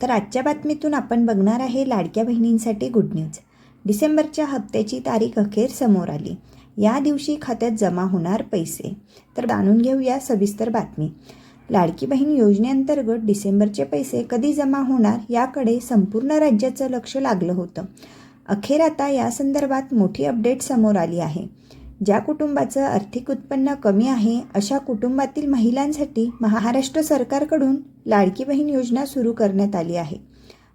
तर आजच्या बातमीतून आपण बघणार आहे लाडक्या बहिणींसाठी गुड न्यूज। डिसेंबरच्या हप्त्याची तारीख अखेर समोर आली। या दिवशी खात्यात जमा होणार पैसे। तर जाणून घेऊया सविस्तर बातमी। लाडकी बहीण योजनेअंतर्गत डिसेंबरचे पैसे कधी जमा होणार याकडे संपूर्ण राज्याचं लक्ष लागलं होतं। अखेर आता या संदर्भात मोठी अपडेट समोर आली आहे। ज्या कुटुंबाचं आर्थिक उत्पन्न कमी आहे अशा कुटुंबातील महिलांसाठी महाराष्ट्र सरकारकडून लाडकी बहीण योजना सुरू करण्यात आली आहे।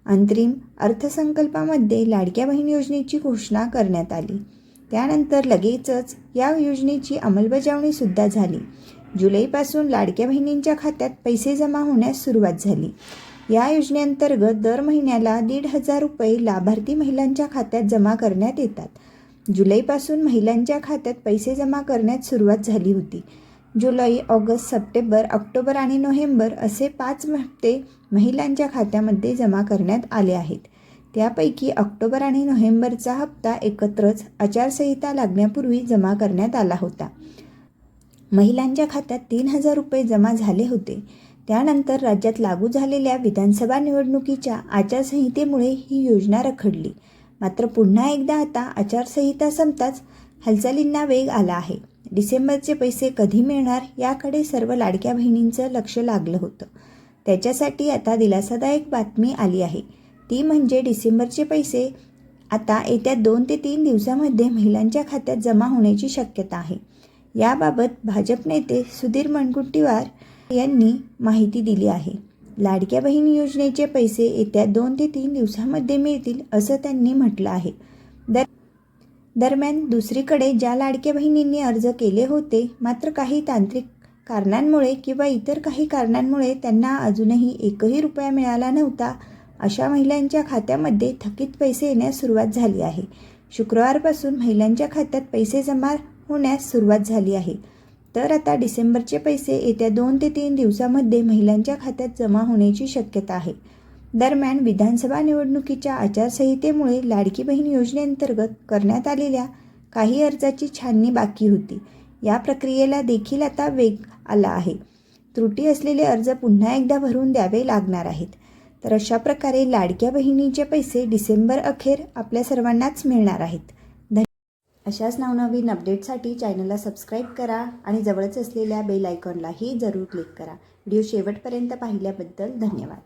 अंतरिम अर्थसंकल्पामध्ये लाडक्या बहीण योजनेची घोषणा करण्यात आली। त्यानंतर लगेचच या योजनेची अंमलबजावणी सुद्धा झाली। जुलैपासून लाडक्या बहिणींच्या खात्यात पैसे जमा होण्यास सुरुवात झाली। या योजनेअंतर्गत दर महिन्याला 1,500 रुपये लाभार्थी महिलांच्या खात्यात जमा करण्यात येतात। जुलैपासून महिलांच्या खात्यात पैसे जमा करण्यास सुरुवात झाली होती। जुलै, ऑगस्ट, सप्टेंबर, ऑक्टोबर आणि नोव्हेंबर असे 5 हप्ते महिलांच्या खात्यामध्ये जमा करण्यात आले आहेत। त्यापैकी ऑक्टोबर आणि नोव्हेंबरचा हप्ता एकत्रच आचारसंहिता लागण्यापूर्वी जमा करण्यात आला होता। महिलांच्या खात्यात 3,000 रुपये जमा झाले होते। त्यानंतर राज्यात लागू झालेल्या विधानसभा निवडणुकीच्या आचारसंहितेमुळे ही योजना रखडली। मात्र पुन्हा एकदा आता आचारसंहिता संपताच हालचालींना वेग आला आहे। डिसेंबरचे पैसे कधी मिळणार याकडे सर्व लाडक्या बहिणींचं लक्ष लागलं होतं। त्याच्यासाठी आता दिलासादायक बातमी आली आहे। ती म्हणजे डिसेंबरचे पैसे आता येत्या 2 ते 3 दिवसांमध्ये महिलांच्या खात्यात जमा होण्याची शक्यता आहे। याबाबत भाजप नेते सुधीर मुनगंटीवार यांनी माहिती दिली आहे। लाडक्या बहीण योजनेचे पैसे येत्या 2 ते 3 दिवसांमध्ये मिळतील असं त्यांनी म्हटलं आहे। दरम्यान दुसरीकडे ज्या लाडक्या बहिणींनी अर्ज केले होते मात्र काही तांत्रिक कारणांमुळे किंवा इतर काही कारणांमुळे त्यांना अजूनही 1ही रुपया मिळाला नव्हता, अशा महिलांच्या खात्यामध्ये थकीत पैसे येण्यास सुरुवात झाली आहे। शुक्रवारपासून महिलांच्या खात्यात पैसे जमा होण्यास सुरुवात झाली आहे। तर आता डिसेंबरचे पैसे येत्या 2 ते 3 दिवसांमध्ये महिलांच्या खात्यात जमा होण्याची शक्यता आहे। दरम्यान विधानसभा निवडणुकीच्या आचारसंहितेमुळे लाडकी बहीण योजनेअंतर्गत करण्यात आलेल्या काही अर्जाची छाननी बाकी होती। या प्रक्रियेला देखील आता वेग आला आहे। त्रुटी असलेले अर्ज पुन्हा एकदा भरून द्यावे लागणार आहेत। तर अशा प्रकारे लाडक्या बहिणीचे पैसे डिसेंबर अखेर आपल्या सर्वांनाच मिळणार आहेत। अशाच नवनवीन अपडेटसाठी चॅनलला सबस्क्राईब करा आणि जवळच असलेल्या बेल आयकॉनलाही जरूर क्लिक करा। व्हिडिओ शेवटपर्यंत पाहिल्याबद्दल धन्यवाद।